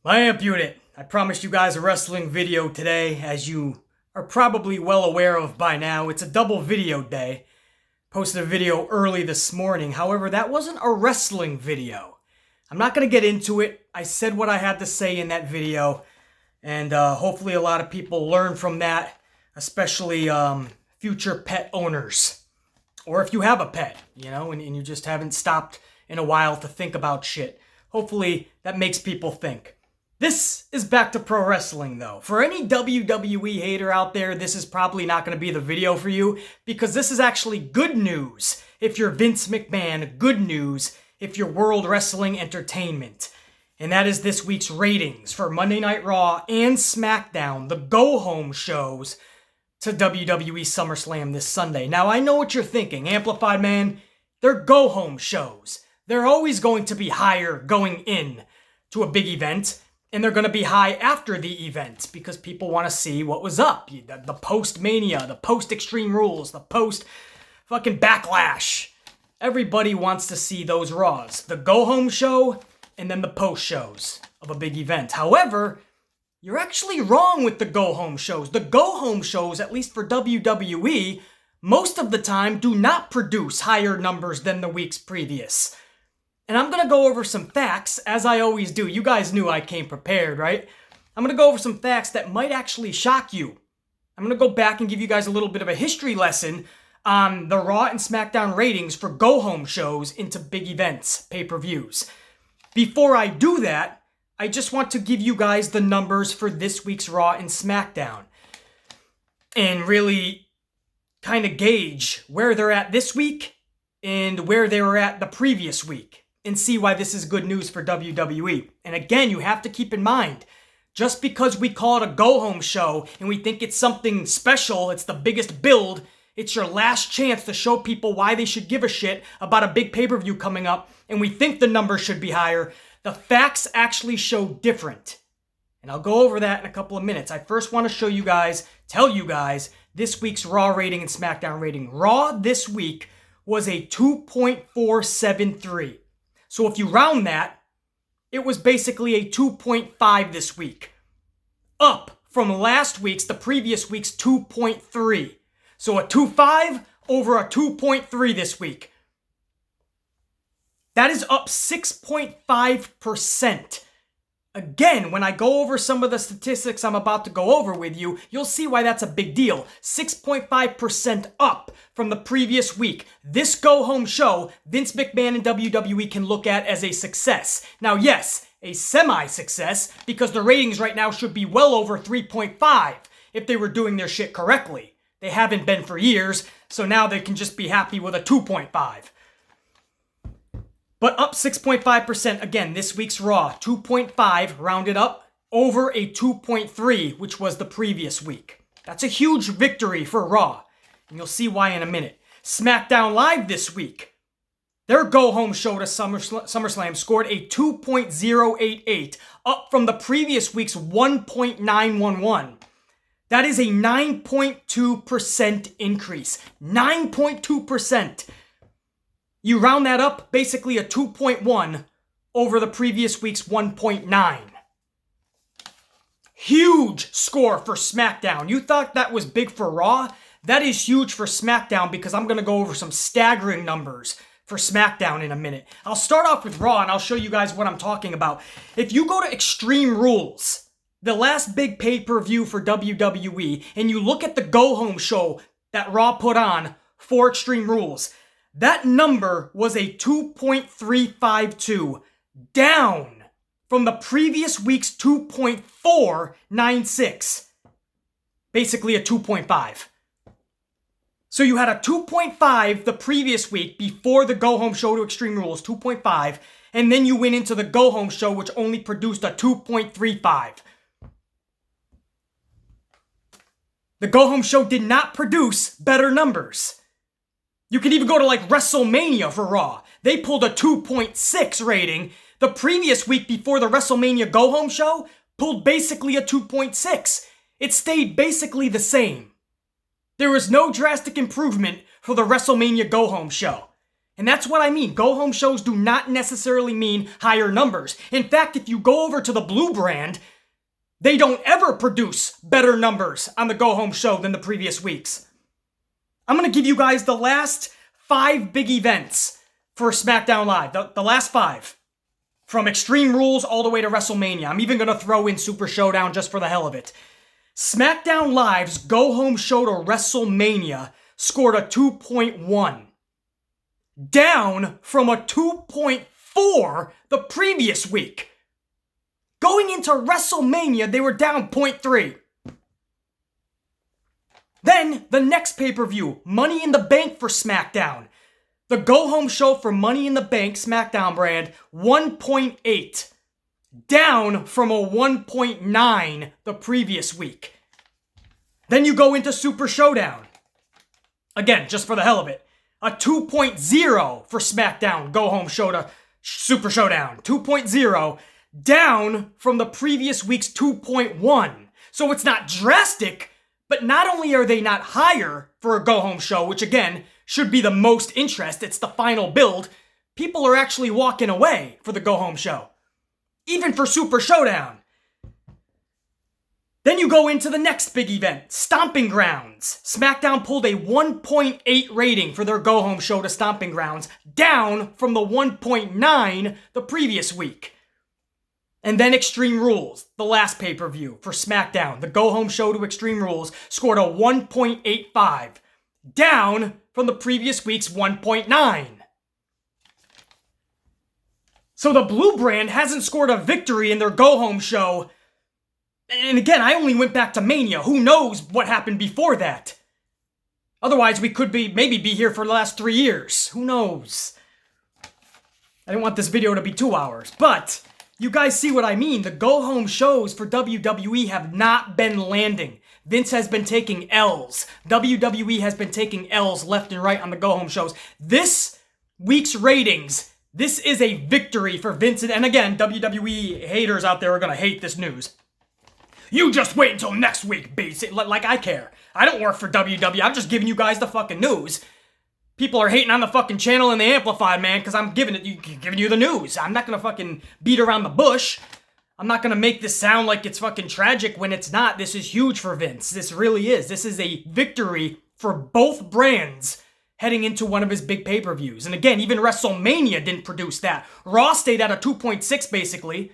My amp unit, I promised you guys a wrestling video today. As you are probably well aware of by now, it's a double video day. Posted a video early this morning. However, that wasn't a wrestling video. I'm not going to get into it. I said what I had to say in that video. And hopefully a lot of people learn from that, especially future pet owners. Or if you have a pet, and you just haven't stopped in a while to think about shit. Hopefully that makes people think. This is back to pro wrestling, though. For any WWE hater out there, this is probably not going to be the video for you, because this is actually good news if you're Vince McMahon, good news if you're World Wrestling Entertainment. And that is this week's ratings for Monday Night Raw and Smackdown, the go-home shows to WWE Summerslam this Sunday. Now, I know what you're thinking, Amplified Man, they're go-home shows. They're always going to be higher going in to a big event. And they're going to be high after the event because people want to see what was up. The post-Mania, the post-Extreme Rules, the post-fucking Backlash. Everybody wants to see those Raws. The go-home show and then the post-shows of a big event. However, you're actually wrong with the go-home shows. The go-home shows, at least for WWE, most of the time do not produce higher numbers than the weeks previous. And I'm going to go over some facts, as I always do. You guys knew I came prepared, right? I'm going to go over some facts that might actually shock you. I'm going to go back and give you guys a little bit of a history lesson on the Raw and SmackDown ratings for go-home shows into big events, pay-per-views. Before I do that, I just want to give you guys the numbers for this week's Raw and SmackDown. And really kind of gauge where they're at this week and where they were at the previous week. And see why this is good news for WWE. And again, you have to keep in mind, just because we call it a go-home show and we think it's something special, it's the biggest build, it's your last chance to show people why they should give a shit about a big pay-per-view coming up, and we think the numbers should be higher, the facts actually show different. And I'll go over that in a couple of minutes. I first want to tell you guys, this week's Raw rating and SmackDown rating. Raw this week was a 2.473. So if you round that, it was basically a 2.5 this week. Up from the previous week's 2.3. So a 2.5 over a 2.3 this week. That is up 6.5%. Again, when I go over some of the statistics I'm about to go over with you, you'll see why that's a big deal. 6.5% up from the previous week. This go-home show, Vince McMahon and WWE can look at as a success. Now, yes, a semi-success, because the ratings right now should be well over 3.5 if they were doing their shit correctly. They haven't been for years, so now they can just be happy with a 2.5. But up 6.5% again, this week's Raw, 2.5 rounded up over a 2.3, which was the previous week. That's a huge victory for Raw, and you'll see why in a minute. SmackDown Live this week, their go-home show to SummerSlam scored a 2.088, up from the previous week's 1.911. That is a 9.2% increase. 9.2%. You round that up, basically a 2.1 over the previous week's 1.9. Huge score for SmackDown. You thought that was big for Raw? That is huge for SmackDown because I'm going to go over some staggering numbers for SmackDown in a minute. I'll start off with Raw and I'll show you guys what I'm talking about. If you go to Extreme Rules, the last big pay-per-view for WWE, and you look at the go-home show that Raw put on for Extreme Rules, that number was a 2.352, down from the previous week's 2.496. Basically a 2.5. So you had a 2.5 the previous week before the go-home show to Extreme Rules, 2.5, and then you went into the go-home show which only produced a 2.35. The go-home show did not produce better numbers. You can even go to like WrestleMania for Raw. They pulled a 2.6 rating. The previous week before the WrestleMania go-home show pulled basically a 2.6. It stayed basically the same. There was no drastic improvement for the WrestleMania go-home show. And that's what I mean. Go-home shows do not necessarily mean higher numbers. In fact, if you go over to the Blue brand, they don't ever produce better numbers on the go-home show than the previous weeks. I'm going to give you guys the last 5 big events for SmackDown Live. The last 5. From Extreme Rules all the way to WrestleMania. I'm even going to throw in Super Showdown just for the hell of it. SmackDown Live's go-home show to WrestleMania scored a 2.1. Down from a 2.4 the previous week. Going into WrestleMania, they were down 0.3. Then, the next pay-per-view, Money in the Bank for SmackDown. The go-home show for Money in the Bank, SmackDown brand, 1.8. Down from a 1.9 the previous week. Then you go into Super Showdown. Again, just for the hell of it. A 2.0 for SmackDown go-home show to Super Showdown. 2.0, down from the previous week's 2.1. So it's not drastic, but not only are they not higher for a go-home show, which again, should be the most interest, it's the final build, people are actually walking away for the go-home show. Even for Super Showdown. Then you go into the next big event, Stomping Grounds. SmackDown pulled a 1.8 rating for their go-home show to Stomping Grounds, down from the 1.9 the previous week. And then Extreme Rules, the last pay-per-view for SmackDown. The go-home show to Extreme Rules scored a 1.85, down from the previous week's 1.9. So the Blue brand hasn't scored a victory in their go-home show. And again, I only went back to Mania. Who knows what happened before that? Otherwise, we could maybe be here for the last 3 years. Who knows? I didn't want this video to be 2 hours, but you guys see what I mean. The go-home shows for WWE have not been landing. Vince has been taking L's. WWE has been taking L's left and right on the go-home shows. This week's ratings, this is a victory for Vince. And again, WWE haters out there are going to hate this news. You just wait until next week, basic. Like I care. I don't work for WWE. I'm just giving you guys the fucking news. People are hating on the fucking channel and the Amplified, man, because I'm giving you the news. I'm not gonna fucking beat around the bush. I'm not gonna make this sound like it's fucking tragic when it's not. This is huge for Vince. This really is. This is a victory for both brands heading into one of his big pay-per-views. And again, even WrestleMania didn't produce that. Raw stayed at a 2.6, basically,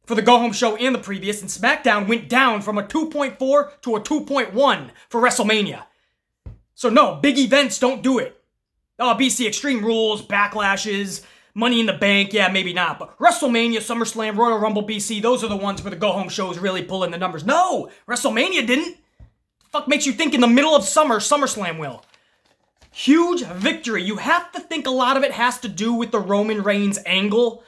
for the go-home show and the previous, and SmackDown went down from a 2.4 to a 2.1 for WrestleMania. So no, big events don't do it. Oh, BC Extreme Rules, Backlashes, Money in the Bank, yeah, maybe not. But WrestleMania, SummerSlam, Royal Rumble, BC, those are the ones where the go-home shows really pull in the numbers. No, WrestleMania didn't. The fuck makes you think in the middle of summer, SummerSlam will? Huge victory. You have to think a lot of it has to do with the Roman Reigns angle.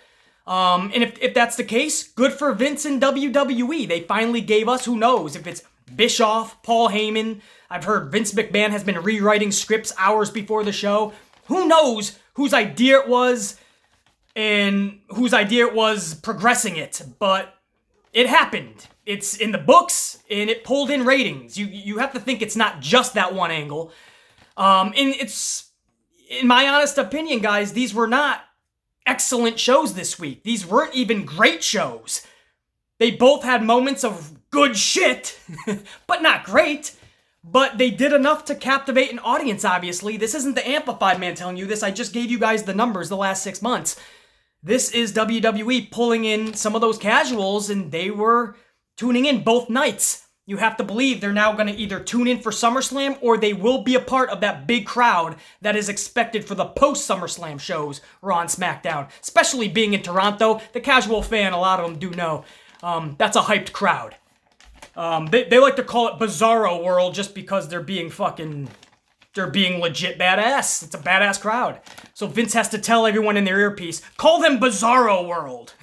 And if that's the case, good for Vince and WWE. They finally gave us, who knows, if it's Bischoff, Paul Heyman. I've heard Vince McMahon has been rewriting scripts hours before the show. Who knows whose idea it was and whose idea it was progressing it. But it happened. It's in the books and it pulled in ratings. You have to think it's not just that one angle. And it's, in my honest opinion, guys, these were not excellent shows this week. These weren't even great shows. They both had moments of good shit, but not great. But they did enough to captivate an audience, obviously. This isn't the Amplified man telling you this. I just gave you guys the numbers the last 6 months. This is WWE pulling in some of those casuals, and they were tuning in both nights. You have to believe they're now going to either tune in for SummerSlam or they will be a part of that big crowd that is expected for the post-SummerSlam shows Raw and SmackDown. Especially being in Toronto, the casual fan, a lot of them do know, that's a hyped crowd. They like to call it Bizarro World just because they're being legit badass. It's a badass crowd. So Vince has to tell everyone in their earpiece, call them Bizarro World.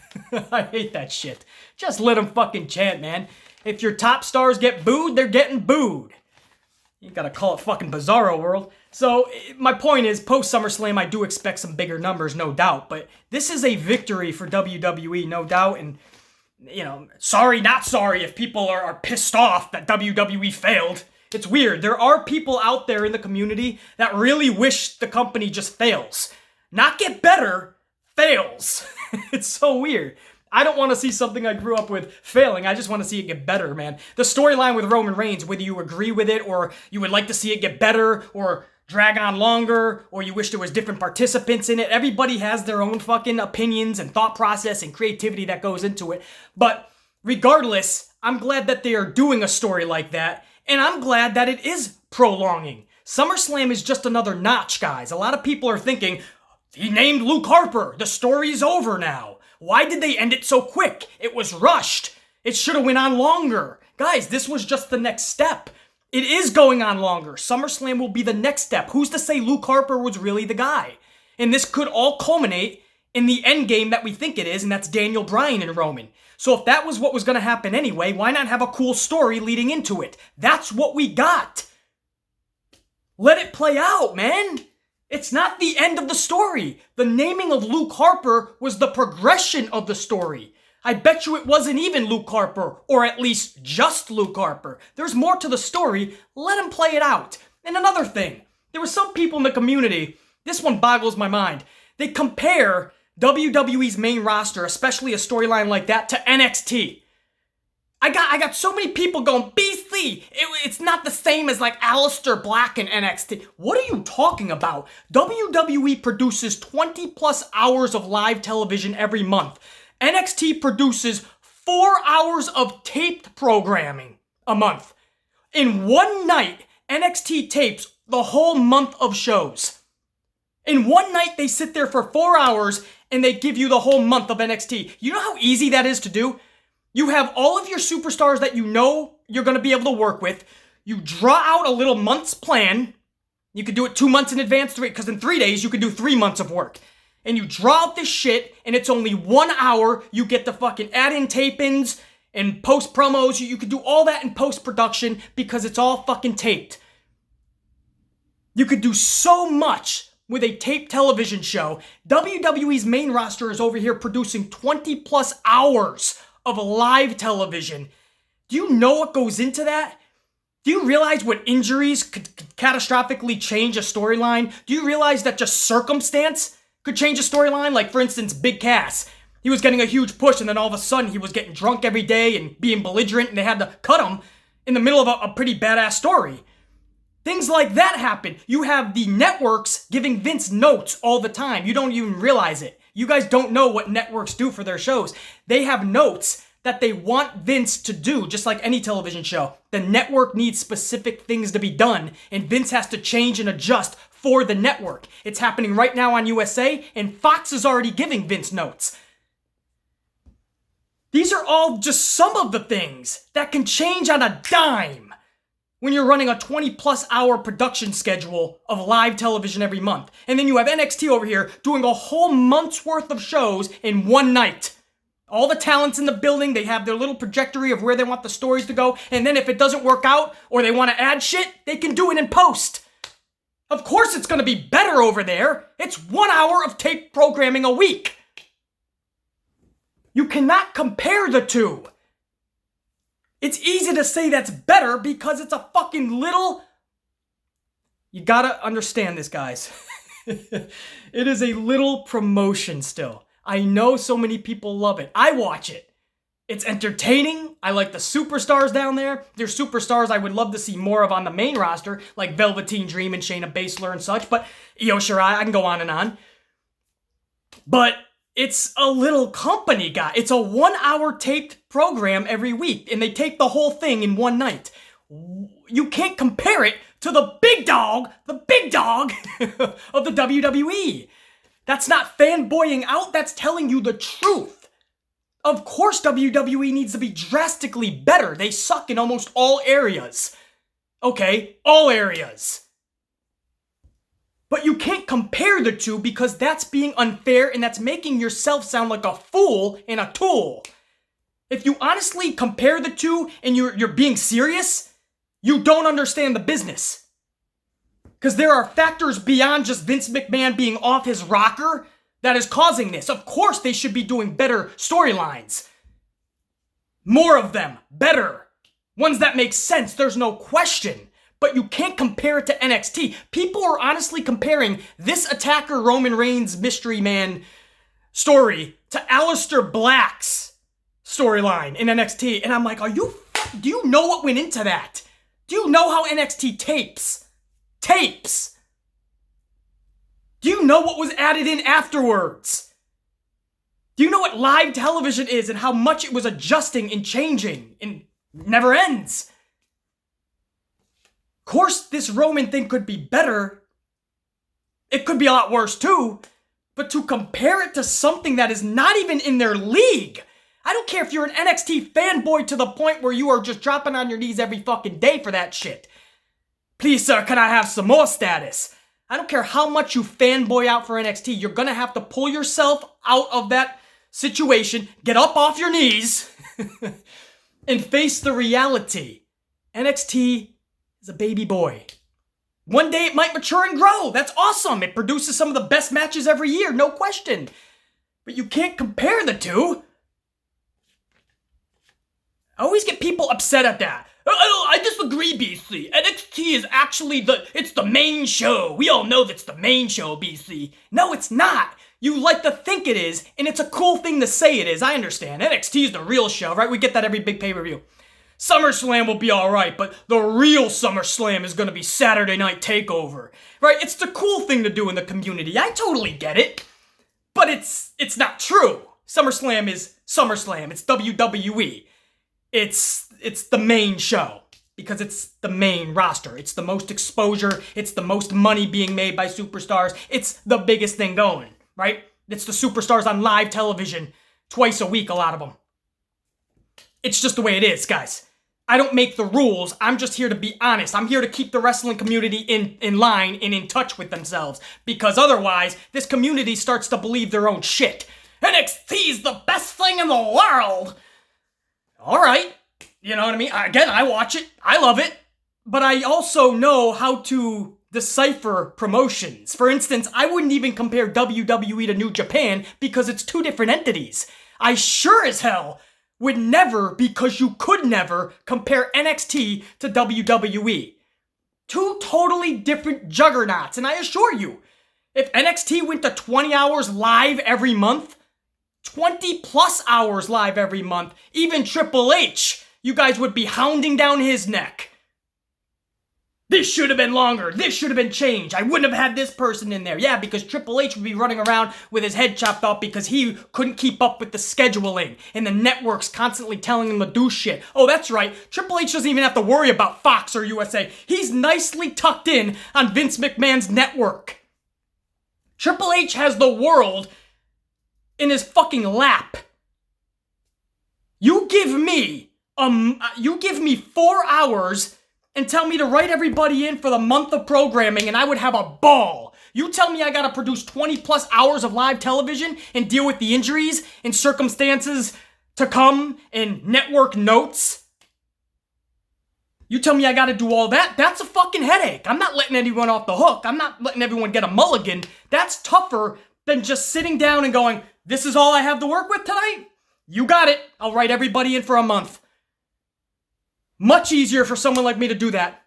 I hate that shit. Just let them fucking chant, man. If your top stars get booed, they're getting booed. You gotta call it fucking Bizarro World. So, my point is, post-SummerSlam, I do expect some bigger numbers, no doubt. But this is a victory for WWE, no doubt. And, you know, sorry, not sorry if people are pissed off that WWE failed. It's weird. There are people out there in the community that really wish the company just fails. not get better, fails. It's so weird. I don't want to see something I grew up with failing. I just want to see it get better, man. The storyline with Roman Reigns, whether you agree with it or you would like to see it get better or drag on longer or you wish there was different participants in it, everybody has their own fucking opinions and thought process and creativity that goes into it. But regardless, I'm glad that they are doing a story like that, and I'm glad that it is prolonging. SummerSlam is just another notch, guys. A lot of people are thinking, he named Luke Harper. The story's over now. Why did they end it so quick? It was rushed. It should have went on longer. Guys, this was just the next step. It is going on longer. SummerSlam will be the next step. Who's to say Luke Harper was really the guy? And this could all culminate in the end game that we think it is, and that's Daniel Bryan and Roman. So if that was what was going to happen anyway, why not have a cool story leading into it? That's what we got. Let it play out, man. It's not the end of the story. The naming of Luke Harper was the progression of the story. I bet you it wasn't even Luke Harper, or at least just Luke Harper. There's more to the story. Let him play it out. And another thing, there were some people in the community, this one boggles my mind, they compare WWE's main roster, especially a storyline like that, to NXT. I got so many people going, BC, it's not the same as like Aleister Black and NXT. What are you talking about? WWE produces 20 plus hours of live television every month. NXT produces 4 hours of taped programming a month. In one night, NXT tapes the whole month of shows. In one night, they sit there for 4 hours and they give you the whole month of NXT. You know how easy that is to do? You have all of your superstars that you know you're going to be able to work with. You draw out a little month's plan. You could do it 2 months in advance, because in 3 days, you could do 3 months of work. And you draw out this shit, and it's only 1 hour. You get to fucking add in tape-ins and post promos. You could do all that in post-production because it's all fucking taped. You could do so much with a taped television show. WWE's main roster is over here producing 20 plus hours of live television. Do you know what goes into that? Do you realize what injuries could catastrophically change a storyline? Do you realize that just circumstance could change a storyline? Like, for instance, Big Cass. He was getting a huge push, and then all of a sudden he was getting drunk every day and being belligerent, and they had to cut him in the middle of a pretty badass story. Things like that happen. You have the networks giving Vince notes all the time. You don't even realize it. You guys don't know what networks do for their shows. They have notes that they want Vince to do, just like any television show. The network needs specific things to be done, and Vince has to change and adjust for the network. It's happening right now on USA, and Fox is already giving Vince notes. These are all just some of the things that can change on a dime when you're running a 20 plus hour production schedule of live television every month. And then you have NXT over here doing a whole month's worth of shows in one night. All the talents in the building, they have their little trajectory of where they want the stories to go. And then if it doesn't work out or they want to add shit, they can do it in post. Of course it's going to be better over there. It's 1 hour of tape programming a week. You cannot compare the two. It's easy to say that's better because it's a fucking little... You gotta understand this, guys. It is a little promotion still. I know so many people love it. I watch it. It's entertaining. I like the superstars down there. There's superstars I would love to see more of on the main roster, like Velveteen Dream and Shayna Baszler and such, but Io Shirai, I can go on and on. But it's a little company, guy. It's a 1 hour taped program every week, and they tape the whole thing in one night. You can't compare it to the big dog of the WWE. That's not fanboying out, that's telling you the truth. Of course WWE needs to be drastically better. They suck in almost all areas. Okay, all areas. But you can't compare the two because that's being unfair and that's making yourself sound like a fool and a tool. If you honestly compare the two and you're being serious, you don't understand the business. Because there are factors beyond just Vince McMahon being off his rocker that is causing this. Of course they should be doing better storylines. More of them, better. Ones that make sense, there's no question. but you can't compare it to NXT. People are honestly comparing this attacker Roman Reigns mystery man story to Aleister Black's storyline in NXT. And I'm like, do you know what went into that? Do you know how NXT tapes? Do you know what was added in afterwards? Do you know what live television is and how much it was adjusting and changing and never ends? Of course, this Roman thing could be better. It could be a lot worse too. But to compare it to something that is not even in their league, I don't care if you're an NXT fanboy to the point where you are just dropping on your knees every fucking day for that shit. Please, sir, can I have some more status? I don't care how much you fanboy out for NXT, you're gonna have to pull yourself out of that situation, get up off your knees, and face the reality. NXT is a baby boy. One day it might mature and grow. That's awesome. It produces some of the best matches every year, no question. But you can't compare the two. I always get people upset at that. I disagree, BC. NXT is actually it's the main show. We all know that's the main show, BC. No, it's not. You like to think it is, and it's a cool thing to say it is. I understand. NXT is the real show, right? We get that every big pay-per-view. Summerslam will be alright, but the real Summerslam is gonna be Saturday Night TakeOver. Right? It's the cool thing to do in the community. I totally get it. But it's not true. SummerSlam is SummerSlam. It's WWE. It's the main show because it's the main roster. It's the most exposure. It's the most money being made by superstars. It's the biggest thing going, right? It's the superstars on live television twice a week, a lot of them. It's just the way it is, guys. I don't make the rules. I'm just here to be honest. I'm here to keep the wrestling community in line and in touch with themselves because otherwise, this community starts to believe their own shit. NXT's the best thing in the world. All right. You know what I mean? Again, I watch it. I love it. But I also know how to decipher promotions. For instance, I wouldn't even compare WWE to New Japan because it's two different entities. I sure as hell would never, because you could never, compare NXT to WWE. Two totally different juggernauts. And I assure you, if NXT went to 20 hours live every month, 20 plus hours live every month, even Triple H, you guys would be hounding down his neck. This should have been longer. This should have been changed. I wouldn't have had this person in there. Yeah, because Triple H would be running around with his head chopped off because he couldn't keep up with the scheduling and the networks constantly telling him to do shit. Oh, that's right. Triple H doesn't even have to worry about Fox or USA. He's nicely tucked in on Vince McMahon's network. Triple H has the world in his fucking lap. You give me 4 hours and tell me to write everybody in for the month of programming and I would have a ball. You tell me I gotta produce 20 plus hours of live television and deal with the injuries and circumstances to come and network notes. You tell me I gotta do all that? That's a fucking headache. I'm not letting anyone off the hook. I'm not letting everyone get a mulligan. That's tougher than just sitting down and going, this is all I have to work with tonight? You got it. I'll write everybody in for a month. Much easier for someone like me to do that.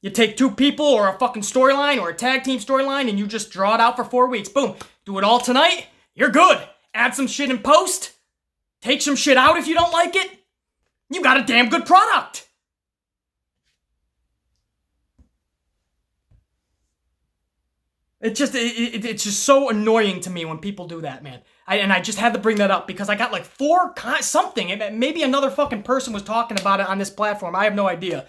You take two people or a fucking storyline or a tag team storyline and you just draw it out for 4 weeks. Boom. Do it all tonight. You're good. Add some shit in post. Take some shit out if you don't like it. You got a damn good product. It's just so annoying to me when people do that, man. I just had to bring that up because I got like something. Maybe another fucking person was talking about it on this platform. I have no idea.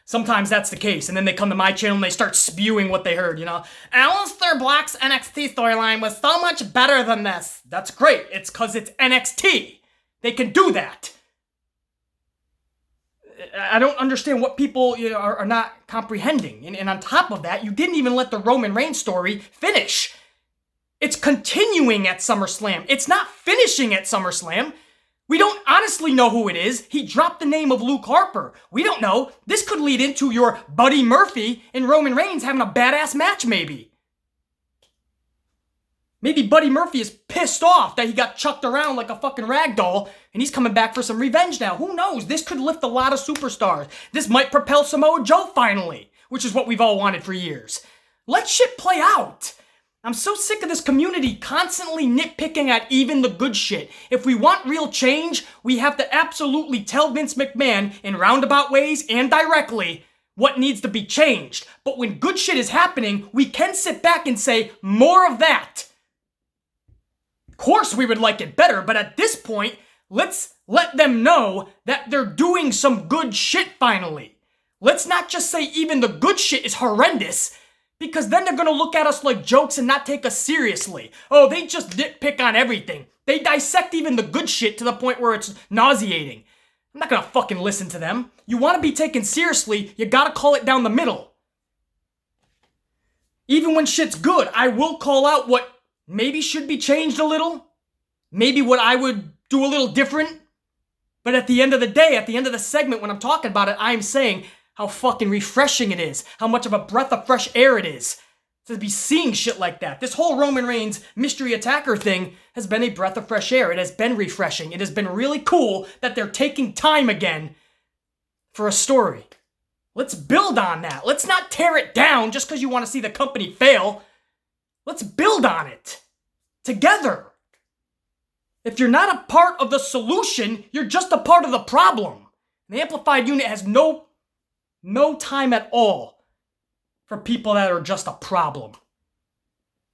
Sometimes that's the case. And then they come to my channel and they start spewing what they heard, you know. Aleister Black's NXT storyline was so much better than this. That's great. It's because it's NXT. They can do that. I don't understand what people are not comprehending. And on top of that, you didn't even let the Roman Reigns story finish. It's continuing at SummerSlam. It's not finishing at SummerSlam. We don't honestly know who it is. He dropped the name of Luke Harper. We don't know. This could lead into your Buddy Murphy and Roman Reigns having a badass match maybe. Maybe Buddy Murphy is pissed off that he got chucked around like a fucking rag doll and he's coming back for some revenge now. Who knows? This could lift a lot of superstars. This might propel Samoa Joe finally, which is what we've all wanted for years. Let shit play out. I'm so sick of this community constantly nitpicking at even the good shit. If we want real change, we have to absolutely tell Vince McMahon in roundabout ways and directly what needs to be changed. But when good shit is happening, we can sit back and say, more of that. Of course we would like it better, but at this point, let's let them know that they're doing some good shit finally. Let's not just say even the good shit is horrendous, because then they're gonna look at us like jokes and not take us seriously. Oh, they just nitpick on everything. They dissect even the good shit to the point where it's nauseating. I'm not gonna fucking listen to them. You wanna be taken seriously, you gotta call it down the middle. Even when shit's good, I will call out what maybe should be changed a little. Maybe what I would do a little different. But at the end of the day, at the end of the segment, when I'm talking about it, I'm saying how fucking refreshing it is. How much of a breath of fresh air it is to be seeing shit like that. This whole Roman Reigns mystery attacker thing has been a breath of fresh air. It has been refreshing. It has been really cool that they're taking time again for a story. Let's build on that. Let's not tear it down just because you want to see the company fail. Let's build on it together. If you're not a part of the solution, you're just a part of the problem. The Amplified Unit has no time at all for people that are just a problem.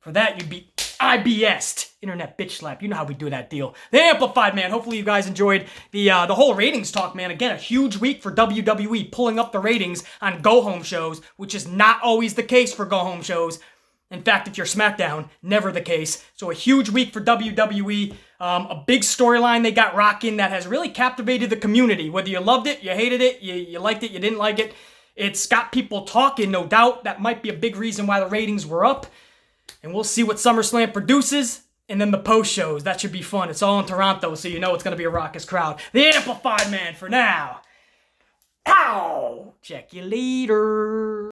For that, you'd be IBS'd. Internet bitch slap. You know how we do that deal. The Amplified, man. Hopefully you guys enjoyed the whole ratings talk, man. Again, a huge week for WWE pulling up the ratings on go-home shows, which is not always the case for go-home shows. In fact, if you're Smackdown, never the case. So a huge week for WWE. A big storyline they got rocking that has really captivated the community. Whether you loved it, you hated it, you liked it, you didn't like it. It's got people talking, no doubt. That might be a big reason why the ratings were up. And we'll see what SummerSlam produces. And then the post shows. That should be fun. It's all in Toronto, so you know it's going to be a raucous crowd. The Amplified, man, for now. Ow! Check you later.